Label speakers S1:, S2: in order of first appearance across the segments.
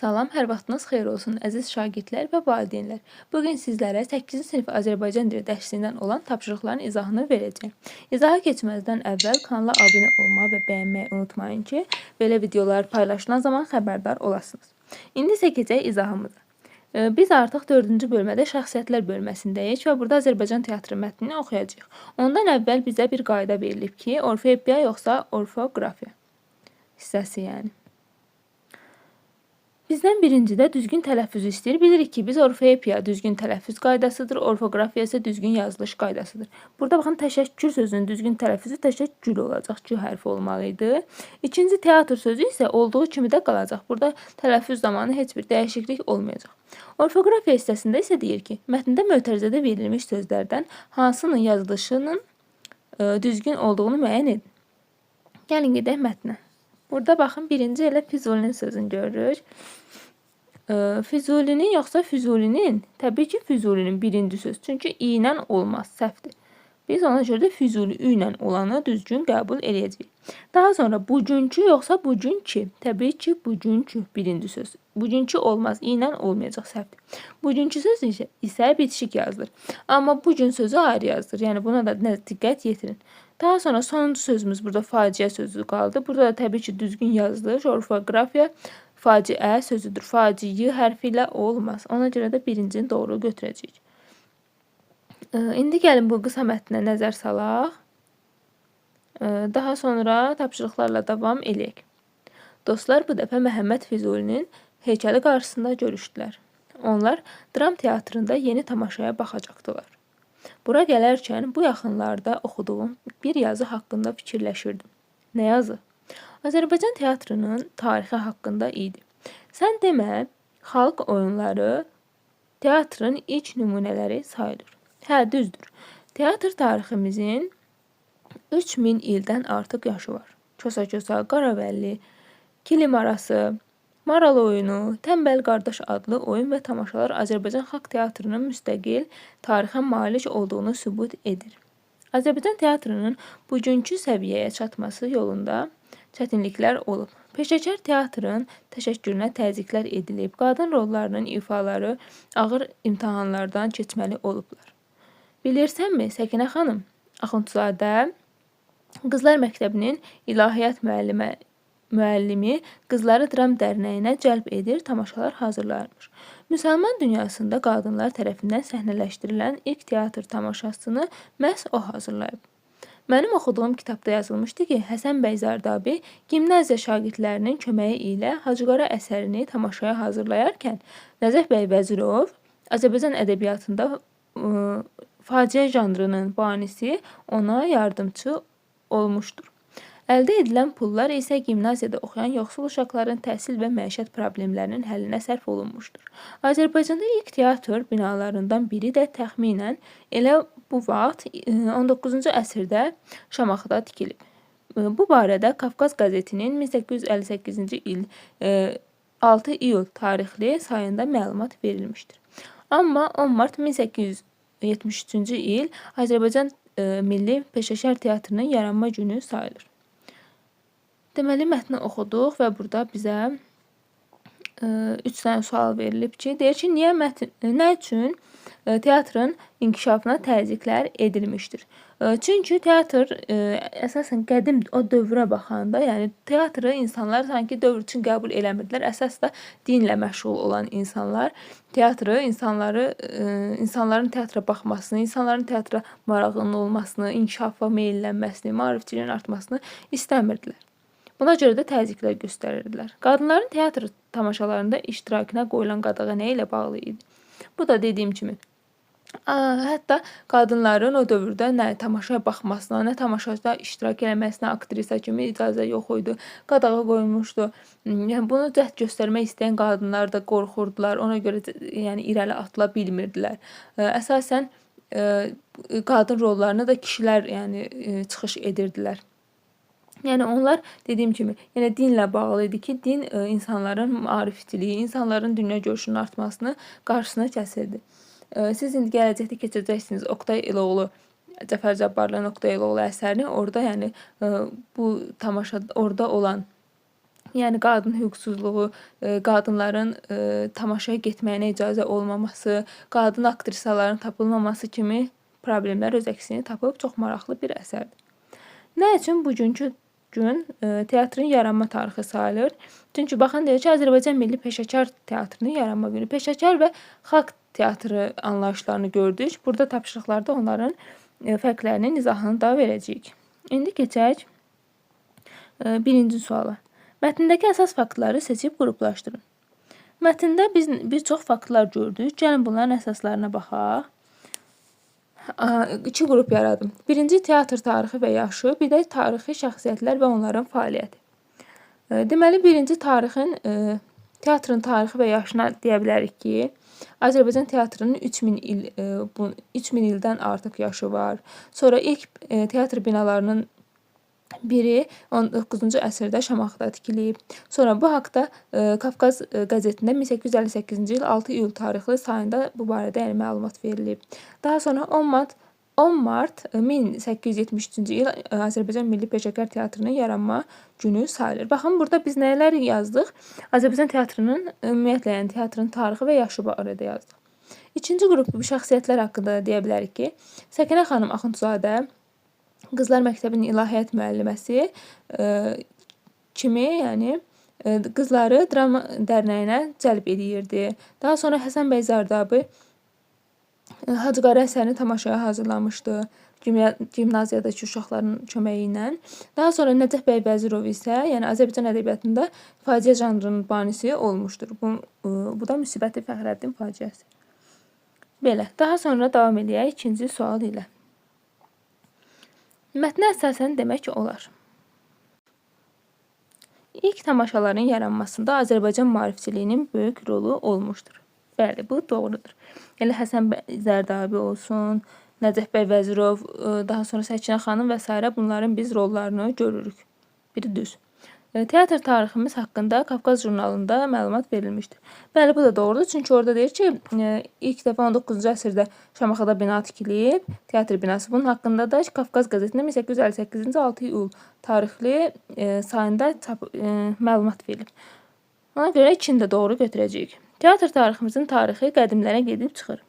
S1: Salam, hər vaxtınız xeyir olsun, əziz şagirdlər və valideynlər. Bugün sizlərə 8-ci sinif Azərbaycan dili dərsindən olan tapşırıqların izahını verəcəyim. İzaha keçməzdən əvvəl kanala abunə olmağı və bəyənməyi unutmayın ki, belə videolar paylaşılan zaman xəbərdar olasınız. İndi isə keçək izahımıza. Biz artıq 4-cü bölmədə şəxsiyyətlər bölməsindəyik və burada Azərbaycan teatrı mətnini oxuyacağıq. Ondan əvvəl bizə bir qayda verilib ki, orfoepiya yoxsa orfoqrafiya hissəsi yəni. Bizdən birincidə düzgün tələffüzü istəyir. Bilirik ki, biz orfoepiya düzgün tələffüz qaydasıdır, orfoqrafiya isə düzgün yazılış qaydasıdır. Burada baxın, təşəkkür sözünün düzgün tələffüzü təşəkkül olacaq, Q hərfi olmalıydı. İkinci teatr sözü isə olduğu kimi də qalacaq. Burada tələffüz zamanı heç bir dəyişiklik olmayacaq. Orfoqrafiya hissəsində isə deyir ki, mətndə mötərizədə verilmiş sözlərdən hansının yazılışının düzgün olduğunu müəyyən edin. Gəlin gedək mətnə. Burada baxın, birinci elə Füzulinin sözünü görürük. Füzulinin yoxsa Füzulinin? Təbii ki, Füzulinin birinci söz. Çünki i ilə olmaz, səhvdir. Biz ona görə də Füzuli ü ilə olanı düzgün qəbul edəcəyik. Daha sonra bugünkü yoxsa bugünkü? Təbii ki, bugünkü birinci söz. Bugünkü olmaz, i ilə olmayacaq, səhvdir. Bugünkü söz isə bitişik yazılır. Amma bugün sözü ayrı yazılır. Yəni buna da diqqət yetirin. Daha sonra sonuncu sözümüz burada faciə sözü qaldı. Burada da təbii ki, düzgün yazılır. Orfoqrafiya faciə sözüdür. Faciyi hərfi ilə olmaz. Ona görə də birincini doğru götürəcəyik. İndi gəlin bu qısa mətnə nəzər salaq. Daha sonra tapşırıqlarla davam eləyək. Dostlar bu dəfə Məhəmməd Füzulinin heykəli qarşısında görüşdülər. Onlar dram teatrında yeni tamaşaya baxacaqdılar. Bura gələrkən bu yaxınlarda oxuduğum bir yazı haqqında fikirləşirdim. Nə yazı? Azərbaycan teatrının tarixi haqqında idi. Sən demə, xalq oyunları teatrın ilk nümunələri sayılır. Hə, düzdür. Teatr tariximizin 3000 ildən artıq yaşı var. Kosa-kosa, Qaravəlli, Kilim arası, Maral oyunu, Tənbəl qardaş adlı oyun və tamaşalar Azərbaycan xalq teatrının müstəqil tarixə malik olduğunu sübut edir. Azərbaycan teatrının bugünkü səviyyəyə çatması yolunda çətinliklər olub. Peşəkar teatrın təşəkkürünə təzyiqlər edilib, qadın rollarının ifaları ağır imtahanlardan keçməli olublar. Bilirsənmi, Səkinə xanım, Axundzadə Qızlar Məktəbinin ilahiyyat müəllimi qızları dram dərnəyinə cəlb edir, tamaşalar hazırlarmış. Müsəlman dünyasında qadınlar tərəfindən səhnələşdirilən ilk teatr tamaşasını məhz o hazırlayıb. Mənim oxuduğum kitabda yazılmışdı ki, Həsən bəy Zardabi gimnaziya şagirdlərinin köməyi ilə Hacıqara əsərini tamaşaya hazırlayarkən Nəzəf bəy Vəzirov Azərbaycan ədəbiyyatında faciə janrının banisi ona yardımçı olmuşdur. Əldə edilən pullar isə gimnaziyada oxuyan yoxsul uşaqların təhsil və məişət problemlərinin həllinə sərf olunmuşdur. Azərbaycanda ilk teatr binalarından biri də təxminən elə bu vaxt 19-cu əsrdə Şamaxıda tikilib. Bu barədə Qafqaz qəzetinin 1858-ci il 6 iyul tarixli sayında məlumat verilmişdir. Amma 10 mart 1873-cü il Azərbaycan Milli Peşəkar Teatrının yaranma günü sayılır. Deməli, mətni oxuduq və burada bizə 3 dənə sual verilib ki, deyir ki, nə üçün teatrın inkişafına təzyiqlər edilmişdir? Çünki teatr əsasən qədim o dövrə baxanda, yəni teatrı insanlar sanki dövr üçün qəbul eləmirdilər. Əsas da dinlə məşğul olan insanlar teatrı, insanların teatra baxmasını, insanların teatra marağının olmasını, inkişafa meyllənməsini, maarifçiliyin artmasını istəmirdilər. Buna görə də təzyiqlər göstərirdilər. Qadınların teatr tamaşalarında iştirakına qoyulan qadağa nə ilə bağlı idi? Bu da dediyim kimi, hətta qadınların o dövrdə nə tamaşaya baxmasına, nə tamaşada iştirak eləməsinə aktrisa kimi icazə yox idi. Qadağa qoyulmuşdu. Yəni bunu cəhd göstərmək istəyən qadınlar da qorxurdular. Ona görə yəni irəli atıla bilmirdilər. Əsasən qadın rollarına da kişilər yəni çıxış edirdilər. Yəni onlar dediyim kimi, yəni dinlə bağlı idi ki, din insanların maarifçiliyi, insanların dünya görüşünün artmasını qarşısına kəsirdi. Siz indi gələcəkdə keçəcəksiniz Oqtay Eloğlu, Cəfər Cabbarlının Oqtay Eloğlu əsərini. Orada yəni bu tamaşada orada olan Yəni qadın hüquqsuzluğu, qadınların tamaşaya getməyinə icazə olmaması, qadın aktrisaların tapılmaması kimi problemlər öz əksini tapıb çox maraqlı bir əsərdir. Nə üçün bugünkü gün teatrın yaranma tarixi sayılır? Çünki baxın deyir ki, Azərbaycan Milli Peşəkar Teatrının yaranma günü. Peşəkar və xalq teatrı anlayışlarını gördük. Burada tapşırıqlarda onların fərqlərinin izahını da verəcəyik. İndi keçək birinci suala. Mətndəki əsas faktları seçib qruplaşdırın. Mətndə biz bir çox faktlar gördük. Gəlin bunların əsaslarına baxaq. 2 qrup yaradım. Birinci teatr tarixi və yaşı, bir də tarixi şəxsiyyətlər və onların fəaliyyəti. Deməli, birinci teatrın tarixi və yaşına deyə bilərik ki, Azərbaycan teatrının 3000 ildən artıq yaşı var. Sonra ilk teatr binalarının biri 19-cu əsrdə Şamaxıda tikilib. Sonra bu haqda Qafqaz qəzetində 1858-ci il 6 iyul tarixli sayında bu barədə məlumat verilib. Daha sonra 10 mart 1873-cü il Azərbaycan Milli Peşəkar Teatrının yaranma günü sayılır. Baxın, burada biz nələr yazdıq? Azərbaycan teatrının, ümumiyyətlə, yəni teatrın tarixi və yaşı barədə yazdıq. İkinci qrup şəxsiyyətlər haqqında deyə bilərik ki, Səkinə xanım Axundzadə Qızlar Məktəbinin ilahiyyat müəlliməsi kimi, yəni qızları drama dərnəyinə cəlb edirdi. Daha sonra Həsən bəy Zardabi Hacı Qara əsərini tamaşaya hazırlamışdı gimnaziyadakı uşaqların köməyi ilə. Daha sonra Nəcəf bəy Vəzirov isə, yəni Azərbaycan ədəbiyyatında faciə janrının banisi olmuşdur. Bu da Müsbəti Fəxrəddin faciəsi. Belə. Daha sonra davam edək ikinci sual ilə. Mətnə əsasən demək olar. İlk tamaşaların yaranmasında Azərbaycan maarifçiliyinin böyük rolu olmuşdur. Bəli, bu doğrudur. Elə Həsən bəy Zərdabi olsun, Nəcəf bəy Vəzirov, daha sonra Səkinə xanım və s. bunların biz rollarını görürük. Biri düz. Teatr tariximiz haqqında Qafqaz jurnalında məlumat verilmişdir. Bəli, bu da doğrudur. Çünki orada deyir ki, ilk dəfə 19-cu əsrdə Şamaxıda bina tikilib, teatr binası. Bunun haqqında da Qafqaz qəzetində 1858-ci 6 iyul tarixli sayında məlumat verilib. Ona görə ikini də doğru götürəcəyik. Teatr tariximizin tarixi qədimlərə gedib çıxır.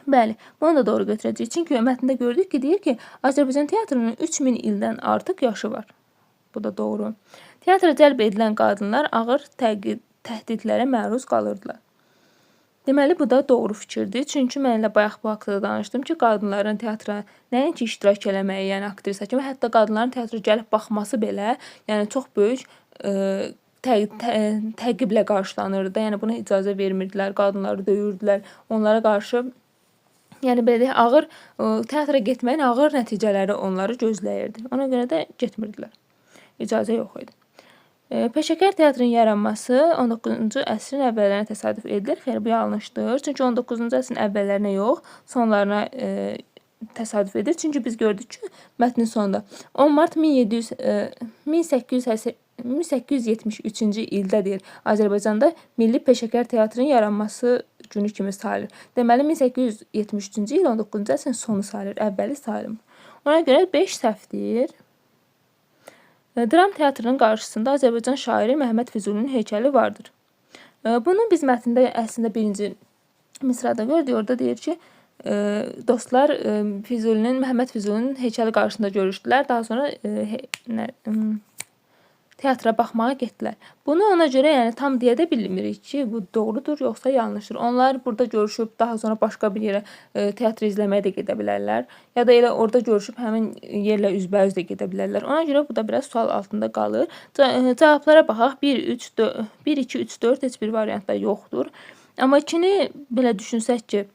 S1: Bəli, bunu da doğru götürəcəyik. Çünki mətndə gördük ki, deyir ki, Azərbaycan teatrının 3000 ildən artıq yaşı var. Bu da doğru. Teatra cəlb edilən qadınlar ağır təhdidlərə məruz qalırdılar. Deməli, bu da doğru fikirdir. Çünki mən elə bayaq bu haqda danışdım ki, qadınların teatra nəinki iştirak eləməyi, yəni aktrisa kimi, hətta qadınların teatra gəlib baxması belə, yəni çox böyük təqiblə qarşılanırdı. Yəni buna icazə vermirdilər, qadınları döyürdülər. Onlara qarşı, yəni belə deyək, ağır teatra getməyin ağır nəticələri onları gözləyirdi. Ona görə də getmirdilər. İcazə yox idi. Peşəkar teatrın yaranması 19-cu əsrin əvvəllərinə təsadüf edilir. Xeyr, bu yanlışdır. Çünki 19-cu əsrin əvvəllərinə yox, sonlarına təsadüf edir. Çünki biz gördük ki, mətnin sonunda 10 mart 1873-cü ildə deyir, Azərbaycanda Milli Peşəkar Teatrının yaranması günü kimi sayılır. Deməli, 1873-cü il 19-cu əsrin sonu sayılır, əvvəli sayılmır. Ona görə 5 səhvdir. Dram teatrının qarşısında Azərbaycan şairi Məhəmməd Füzulinin heykəli vardır. Bunu biz mətndə əslində birinci misrada gördük. Orada deyir ki, dostlar Məhəmməd Füzulinin heykəli qarşısında görüşdülər. Daha sonra teatra baxmağa getdilər. Bunu ona görə yəni tam deyə də bilmirik ki, bu doğrudur yoxsa yanlışdır. Onlar burada görüşüb daha sonra başqa bir yerə teatr izləməyə də gedə bilərlər. Ya da elə orada görüşüb həmin yerlə üzbəüz də gedə bilərlər. Ona görə bu da biraz sual altında qalır. Cavablara baxaq. 1, 2, 3, 4 heç bir variantda yoxdur. Amma ikini belə düşünsək ki,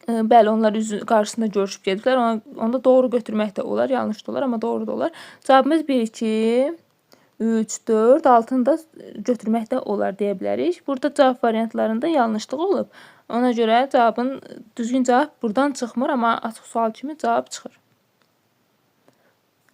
S1: bəli, onlar qarşısında görüşüb gediblər. Onda doğru götürmək də olar, yanlış da olar, amma doğru da olar. Cavabımız 1, 2, 3, 4, 6-nı da götürmək də olar deyə bilərik. Burada cavab variantlarında yanlışlıq olub. Ona görə düzgün cavab buradan çıxmır, amma açıq sual kimi cavab çıxır.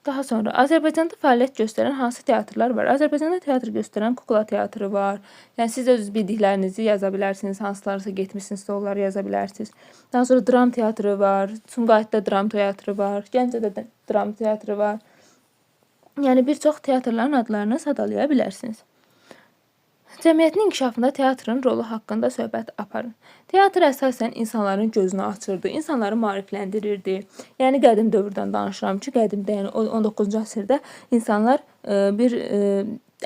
S1: Daha sonra Azərbaycanda fəaliyyət göstərən hansı teatrlar var? Azərbaycanda teatr göstərən kukla teatrı var. Yəni siz öz bildiklərinizi yaza bilərsiniz. Hansılarsa getmişsinizsə onları yaza bilərsiniz. Daha sonra dram teatrı var. Sumqayıtda dram teatrı var. Gəncədə də dram teatrı var. Yəni bir çox teatrların adlarını sadalaya bilərsiniz. Cəmiyyətin inkişafında teatrın rolu haqqında söhbət aparın. Teatr əsasən insanların gözünü açırdı, insanları maarifləndirirdi. Yəni qədim dövrdən danışıram ki, qədimdə, yəni 19-cu əsrdə insanlar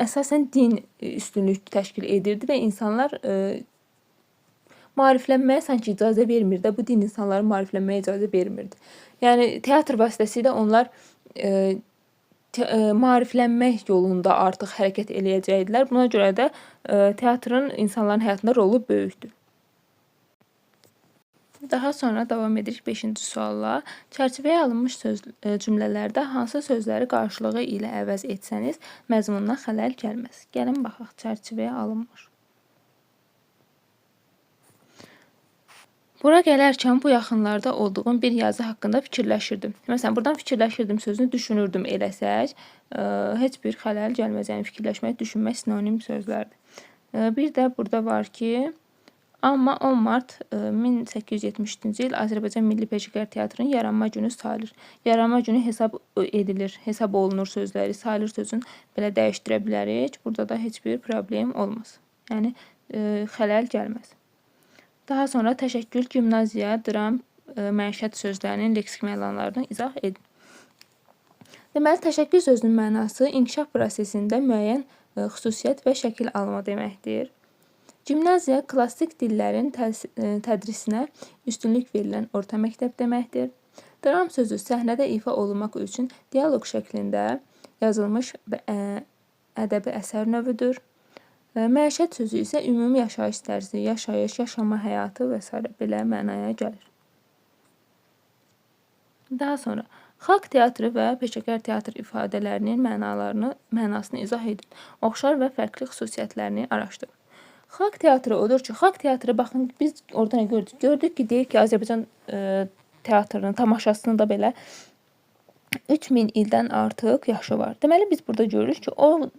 S1: əsasən din üstünlük təşkil edirdi və insanlar maariflənməyə sanki icazə vermirdi. Bu din insanları maariflənməyə icazə vermirdi. Yəni teatr vasitəsilə onlar maariflənmək yolunda artıq hərəkət eləyəcəkdilər. Buna görə də teatrın insanların həyatında rolu böyükdür. Daha sonra davam edirik 5-ci sualla. Çərçivəyə alınmış cümlələrdə hansı sözləri qarşılığı ilə əvəz etsəniz, məzmununa xələl gəlməz. Gəlin baxaq, çərçivəyə alınmış. Bura gələrkən bu yaxınlarda olduğum bir yazı haqqında fikirləşirdim. Məsələn, buradan fikirləşirdim sözünü düşünürdüm eləsək, heç bir xələl gəlməz. Yəni fikirləşmək, düşünmək sinonim sözlərdir. Bir də burada var ki, amma 10 mart 1873-cü il Azərbaycan Milli Peşəkar Teatrının yaranma günü sayılır. Yaranma günü hesab edilir, hesab olunur sözləri. Sayılır sözün belə dəyişdirə bilərik. Burada da heç bir problem olmaz. Yəni xələl gəlməz. Daha sonra təşəkkül, gimnaziya, dram, məişət sözlərinin leksik mənalarını izah edin. Deməli, təşəkkül sözünün mənası inkişaf prosesində müəyyən xüsusiyyət və şəkil alma deməkdir. Gimnaziya klassik dillərin tədrisinə üstünlük verilən orta məktəb deməkdir. Dram sözü səhnədə ifa olunmaq üçün dialoq şəklində yazılmış ədəbi əsər növüdür. Məişət sözü isə ümumi yaşayış tərzi, yaşayış, yaşama həyatı və s. belə mənaya gəlir. Daha sonra xalq teatrı və peşəkar teatr ifadələrinin mənasını izah edin. Oxşar və fərqli xüsusiyyətlərini araşdırın. Xalq teatrı odur ki, xalq teatrı, baxın, biz orada nə gördük? Gördük ki, deyək ki, Azərbaycan teatrının tamaşasını da belə 3000 ildən artıq yaşı var. Deməli, biz burada görürük ki,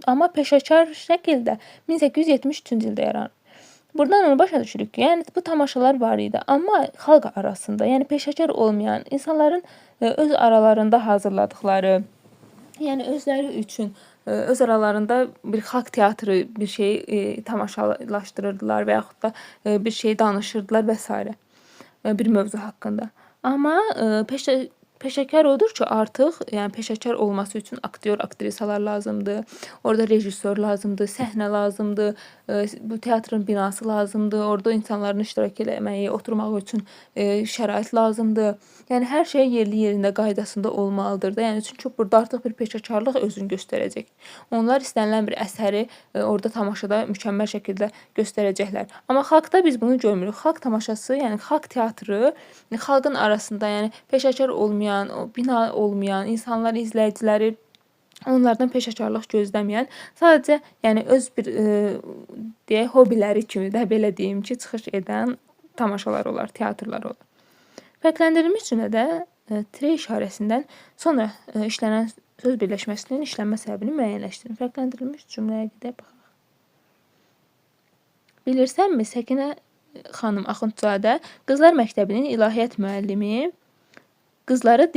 S1: amma peşəkar şəkildə 1873-cü ildə yaranır. Buradan onu başa düşürük ki, yəni bu tamaşalar var idi, amma xalq arasında, yəni peşəkar olmayan insanların öz aralarında hazırladıkları, yəni özləri üçün öz aralarında bir xalq teatrı bir şey tamaşalaşdırırdılar və yaxud da bir şey danışırdılar və s. bir mövzu haqqında. Amma peşəkar odur ki, artıq yəni peşəkar olması üçün aktyor, aktrisalar lazımdır. Orada rejissor lazımdır, səhnə lazımdır, bu teatrın binası lazımdır. Orada insanların iştirak etməyi, oturmaq üçün şərait lazımdır. Yəni hər şey yerli yerində, qaydasında olmalıdır da. Yəni çünki burada artıq bir peşəkarlıq özünü göstərəcək. Onlar istənilən bir əsəri orada tamaşada mükəmməl şəkildə göstərəcəklər. Amma xalqda biz bunu görmürük. Xalq tamaşası, yəni xalq teatrı xalqın arasında, yəni peşəkar olmayan, bina olmayan insanlar, izləyiciləri onlardan peşəkarlıq gözləməyən, sadəcə yəni öz bir deyək hobbiləri kimi də belə deyim ki, çıxış edən tamaşalar olar, teatrlar olar. Fərqləndirilmiş cümlədə tire işarəsindən sonra işlənən söz birləşməsinin işlənmə səbəbini müəyyənləşdirin. Fərqləndirilmiş cümləyə gedək baxaq. Bilirsənmi, Səkinə xanım Axundzadə Qızlar Məktəbinin ilahiyyat müəllimi qızları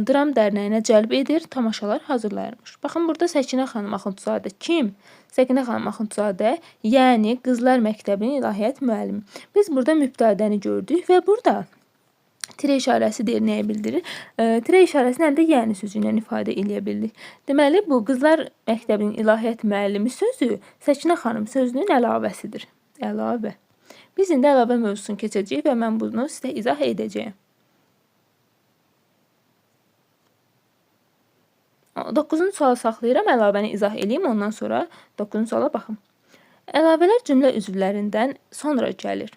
S1: dram dərnəyinə cəlb edir, tamaşalar hazırlayırmış. Baxın, burada Səkinə xanım Axundzadə kim? Səkinə xanım Axundzadə, yəni Qızlar Məktəbinin ilahiyyat müəllimi. Biz burada mübtədəni gördük və burada tire işarəsi deyir, nəyə bildirir? Tire işarəsini əldə yəni sözü ilə ifadə edə bildik. Deməli, bu Qızlar Məktəbinin ilahiyyat müəllimi sözü Səkinə xanım sözünün əlavəsidir. Əlavə. Biz indi əlavə mövzusunu keçəcəyik və mən bunu sizə izah edəcəyim. 9-cu sualı saxlayıram, əlavəni izah edeyim, ondan sonra 9-cu suala baxın. Əlavələr cümlə üzvlərindən sonra gəlir.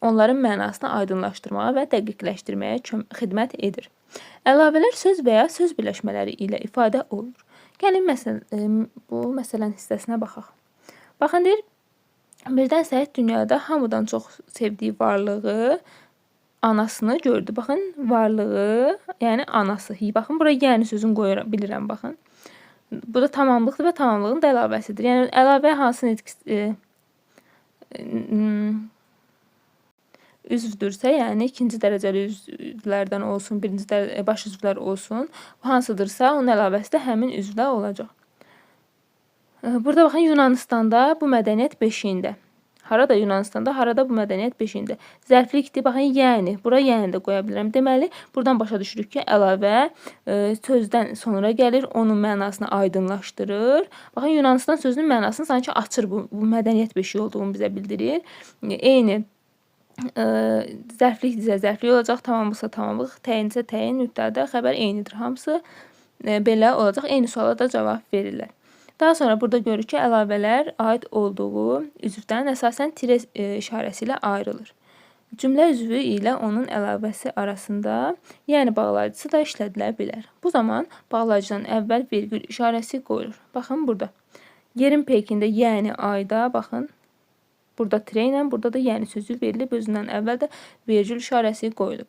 S1: Onların mənasını aydınlaşdırmağa və dəqiqləşdirməyə xidmət edir. Əlavələr söz və ya söz birləşmələri ilə ifadə olunur. Gəlin bu məsələnin hissəsinə baxaq. Baxın, deyir, birdən Səid dünyada hamıdan çox sevdiyi varlığı anasını gördü. Baxın, varlığı, yəni anası. Baxın, buraya yəni sözünü qoyuram, bilirəm, baxın. Bu da tamamlıqdır və tamamlığın da əlavəsidir. Yəni, əlavə hansı üzvdürsə, yəni ikinci dərəcəli üzvlərdən olsun, birinci baş üzvlər olsun, hansıdırsa, onun əlavəsi də həmin üzvdə olacaq. Burada baxın, Yunanistanda bu mədəniyyət beşiyində. Harada Yunanistanda, harada bu mədəniyyət beşiyində. Zərflikdir, baxın, yəni. Bura yəni də qoya bilərəm. Deməli, buradan başa düşürük ki, əlavə sözdən sonra gəlir, onun mənasını aydınlaşdırır. Baxın, Yunanistan sözünün mənasını sanki açır, bu mədəniyyət beşiyi olduğunu bizə bildirir. Eyni zərflikdirsə zərflik olacaq, tamamlıqsa tamamlıq, təyinsə təyin, mübtəda, xəbər eynidir. Hamısı belə olacaq. Eyni suala da cavab verirlər. Daha sonra burada görürük ki, əlavələr aid olduğu üzvdən əsasən tire işarəsi ilə ayrılır. Cümlə üzvü ilə onun əlavəsi arasında, yəni bağlayıcısı da işlədilə bilər. Bu zaman bağlayıcıdan əvvəl vergül işarəsi qoyulur. Baxın burada. Yerin peykində yəni ayda, baxın. Burada tire ilə, burada da yəni sözü verilib, özündən əvvəl də vergül işarəsi qoyulub.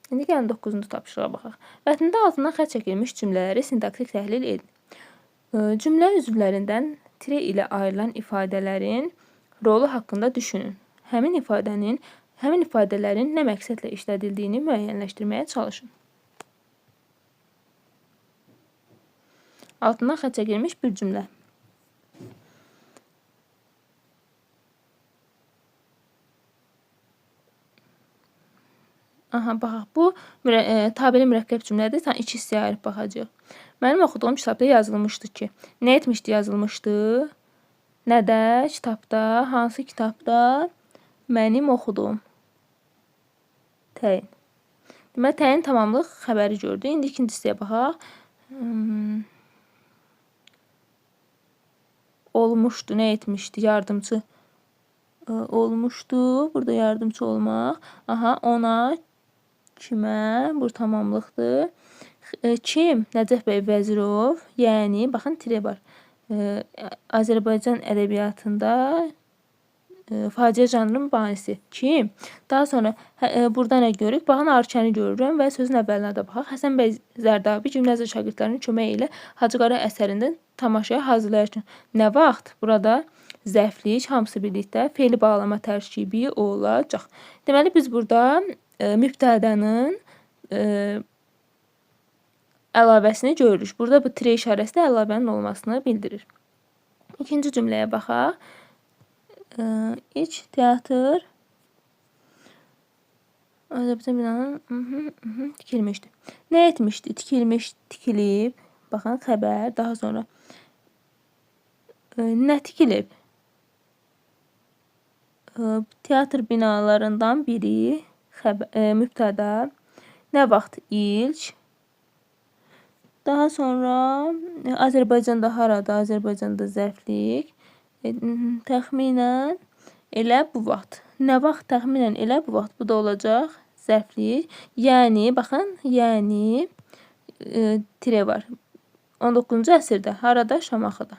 S1: İndi gəlin 9-cu tapşırığa baxaq. Mətndə altından xətt çəkilmiş cümlələri sintaktik təhlil edin. Cümlə üzvlərindən tire ilə ayrılan ifadələrin rolu haqqında düşünün. Həmin ifadələrin nə məqsədlə işlədildiyini müəyyənləşdirməyə çalışın. Altından xətt çəkilmiş bir cümlə. Baxaq, bu tabeli mürəkkəb cümlədir. Sən iki hissəyə ayırıb baxacaq. Mənim oxuduğum kitabda yazılmışdı ki, nə etmişdi yazılmışdı? Nədə? Kitabda. Hansı kitabda? Mənim oxuduğum. Təyin. Deməli, təyin tamamlıq xəbəri gördü. İndi ikinci hissəyə baxaq. Olmuşdu, nə etmişdi? Yardımcı olmuşdu. Burada yardımcı olmaq. Ona, kimə? Bu tamamlıqdır. Kim? Nəcəf bəy Vəzirov. Yəni, baxın, tire var. Azərbaycan ədəbiyyatında faciə janrının banisi. Kim? Daha sonra burada nə görürük? Baxın, arşəni görürəm və sözün əvvəlinə də baxaq. Həsən bəy Zərdabi gimnaziya şagirdlərinin köməyi ilə Hacı Qara əsərindən tamaşaya hazırlayarkən. Nə vaxt? Burada zərflik, hamısı birlikdə fe'li bağlama tərkibi olacaq. Deməli, biz burada mübtədanın əlavəsini görürük. Burada bu tire işarəsi də əlavənin olmasını bildirir. İkinci cümləyə baxaq. İç teatr Azərbaycan binanın tikilmişdi. Nə etmişdi? Tikilmiş, tikilib. Baxın, xəbər. Daha sonra nə tikilib? Teatr binalarından biri, mübtəda. Nə vaxt? İlk. Daha sonra Azərbaycanda harada? Azərbaycanda zərflik. Təxminən elə bu vaxt. Nə vaxt? Təxminən elə bu vaxt. Bu da olacaq zərflik. Yəni, baxın, yəni tire var. 19-cu əsrdə. Harada? Şamaxıda.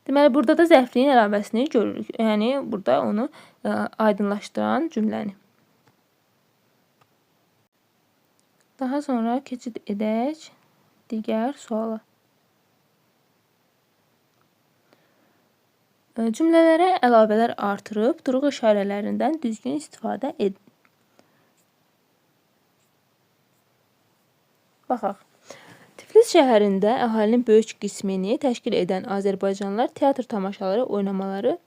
S1: Deməli, burada da zərfliyin əlavəsini görürük. Yəni, burada onu aydınlaşdıran cümləni. Daha sonra keçid edək digər suala. Cümlələrə əlavələr artırıb, duruq işarələrindən düzgün istifadə edin. Baxaq. Tiflis şəhərində əhalinin böyük qismini təşkil edən azərbaycanlılar teatr tamaşaları, oynamaları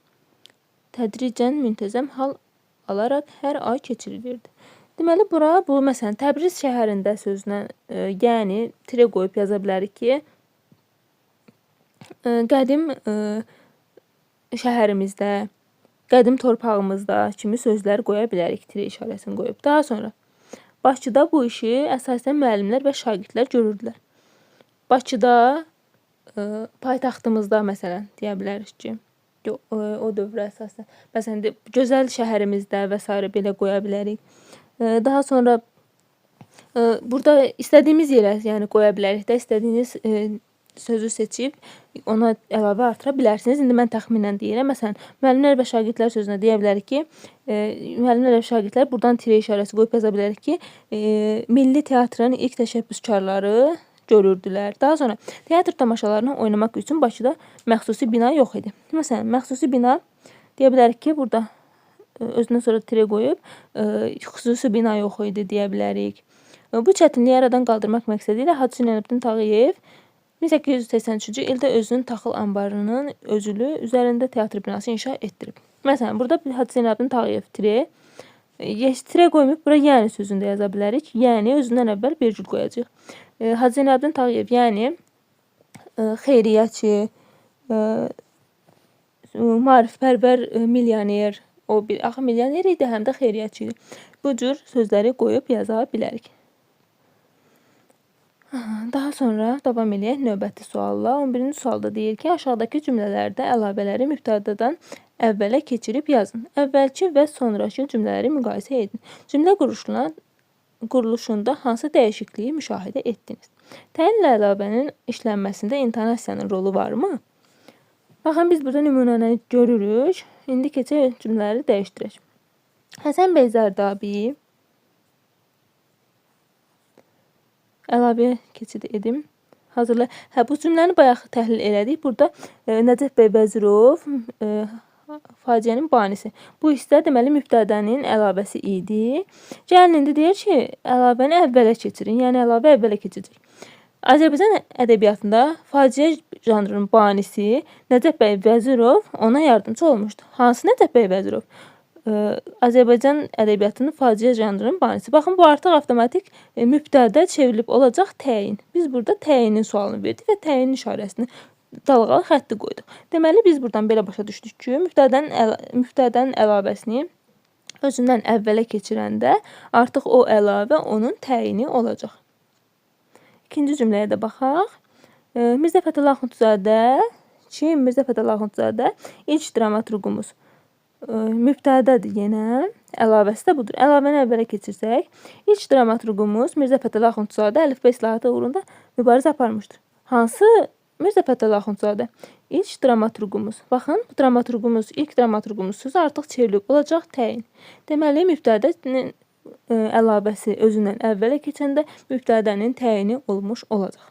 S1: tədricən müntəzəm hal alaraq hər ay keçirilirdi. Deməli, bura bu, məsələn, Təbriz şəhərində sözünə, yəni, tire qoyub yaza bilərik ki, qədim şəhərimizdə, qədim torpağımızda kimi sözlər qoya bilərik, tire işarəsini qoyub. Daha sonra, Bakıda bu işi əsasən müəllimlər və şagirdlər görürdülər. Bakıda, paytaxtımızda, məsələn, deyə bilərik ki, o dövrə əsasən, məsələn, gözəl şəhərimizdə və s. belə qoya bilərik. Daha sonra burada istədiyimiz yerə, yəni qoya bilərik də, istədiyiniz sözü seçib ona əlavə artıra bilərsiniz. İndi mən təxminən deyirəm. Məsələn, müəllimlər və şagirdlər sözünə deyə bilərik ki, müəllimlər və şagirdlər buradan tire işarəsi qoyub yaza bilərik ki, Milli Teatrın ilk təşəbbüskarları görürdülər. Daha sonra teatr tamaşalarını oynamaq üçün Bakıda məxsusi bina yox idi. Məsələn, məxsusi bina deyə bilərik ki, burada özündən sonra tire qoyub xüsusi bina yox idi deyə bilərik. Bu çətinliyi aradan qaldırmaq məqsədi ilə Hacı Zeynalabdin Tağıyev 1883-cü ildə özünün taxıl anbarının özülü üzərində teatr binası inşa etdirib. Məsələn, burada Hacı Zeynalabdin Tağıyev tire qoymayıb, bura yəni sözündə yaza bilərik. Yəni özündən əvvəl bir cür qoyacaq. Hacı Zeynalabdin Tağıyev yəni xeyriyyəçi, maarifpərvər milyoner, o bir axı milyoner idi, həm də xeyriyyəçi idi. Bu cür sözləri qoyub yaza bilərik. Daha sonra davam edək növbəti sualla. 11-ci sualda deyir ki, aşağıdakı cümlələrdə əlavələri mübtədadan əvvələ keçirib yazın. Əvvəlki və sonrakı cümlələri müqayisə edin. Cümlə quruluşunda hansı dəyişikliyi müşahidə etdiniz? Təyinlə əlavənin işlənməsində intonasiyanın rolu varmı? Baxın, biz burada nümunəni görürük. İndi keçək cümlələri dəyişdirək. Həsən bəy Zərdabi əlavə keçid edim. Hazırla. Bu cümləni bayaq təhlil elədik. Burada Nəcəf bəy Vəzirov faciənin banisi. Bu hissə deməli mübtədənin əlavəsi idi. Gəlin indi deyir ki, əlavəni əvvələ keçirin. Yəni əlavə əvvələ keçəcək. Azərbaycan ədəbiyyatında faciə janrının banisi Nəcəf bəy Vəzirov ona yardımcı olmuşdu. Hansı Nəcəf bəy Vəzirov? Azərbaycan ədəbiyyatının faciə janrının banisi. Baxın, bu artıq avtomatik mübtədə çevrilib olacaq təyin. Biz burada təyinin sualını verdik və təyin işarəsini dalğalı xətti qoyduq. Deməli, biz buradan belə başa düşdük ki, mübtədənin əlavəsini özündən əvvələ keçirəndə artıq o əlavə onun təyini olacaq. İkinci cümləyə də baxaq. Mirzə Fətəli Axundzadə ilk dramaturqumuz. Mübtədədir yenə. Əlavəsi də budur. Əlavəni əvvələ keçirsək, ilk dramaturqumuz Mirzə Fətəli Axundzadə əlifba islahatı uğrunda mübarizə aparmışdır. Hansı Mirzə Fətəli Axundzadə? İlk dramaturqumuz. Baxın, dramaturqumuz, ilk dramaturqumuz sözü artıq çevrilib olacaq təyin. Deməli, mübtədənin əlavəsi özündən əvvələ keçəndə mübtədənin təyini olmuş olacaq.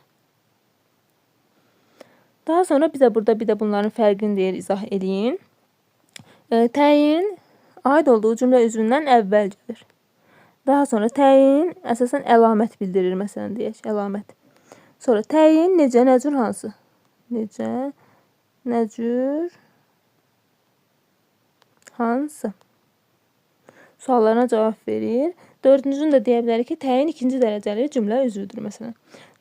S1: Daha sonra bizə burada bir də bunların fərqini deyir, izah edin. Təyin aid olduğu cümlə üzvündən əvvəl gəlir. Daha sonra təyin əsasən əlamət bildirir, məsələn deyək, əlamət. Sonra təyin necə, nəcür, hansı? Necə, nəcür, hansı? Suallarına cavab verir. Dördüncünü də deyə bilərik ki, təyin ikinci dərəcəli cümlə üzvüdür, məsələn.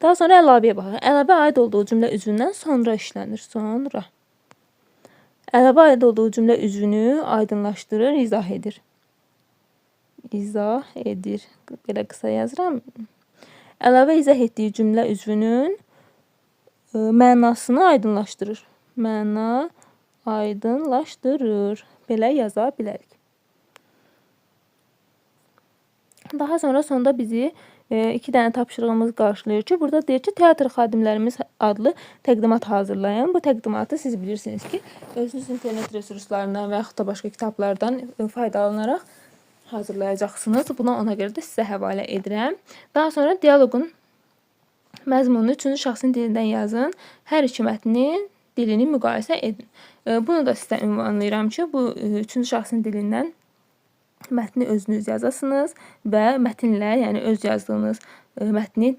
S1: Daha sonra əlavəyə baxaq. Əlavə aid olduğu cümlə üzvündən sonra işlənir, sonra. Əlavə aid olduğu cümlə üzvünü aydınlaşdırır, izah edir. İzah edir. Belə qısa yazıram. Əlavə izah etdiyi cümlə üzvünün mənasını aydınlaşdırır. Məna aydınlaşdırır. Belə yaza bilərik. Daha sonra sonda bizi 2 dənə tapşırığımız qarşılayır ki, burada deyir ki, teatr xadimlərimiz adlı təqdimat hazırlayın. Bu təqdimatı siz bilirsiniz ki, özünüz internet resurslarından və yaxud da başqa kitablardan faydalanaraq hazırlayacaqsınız. Buna ona görə də sizə həvalə edirəm. Daha sonra dialoqun məzmununu 3-cü şəxsin dilindən yazın. Hər iki mətnin dilini müqayisə edin. Bunu da sizə ünvanlayıram ki, bu 3-cü şəxsin dilindən mətni özünüz yazasınız və mətnlə, yəni öz yazdığınız mətni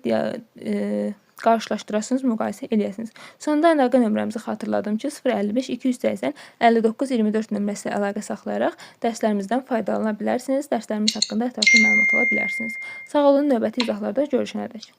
S1: qarşılaşdırasınız, müqayisə eləyəsiniz. Sonda əlaqə nömrəmizi xatırladım ki, 055 280 59 24 nömrəsi əlaqə saxlayaraq dərslərimizdən faydalana bilərsiniz, dərslərimiz haqqında ətraflı məlumat ala bilərsiniz. Sağ olun, növbəti izahlarda görüşənədək.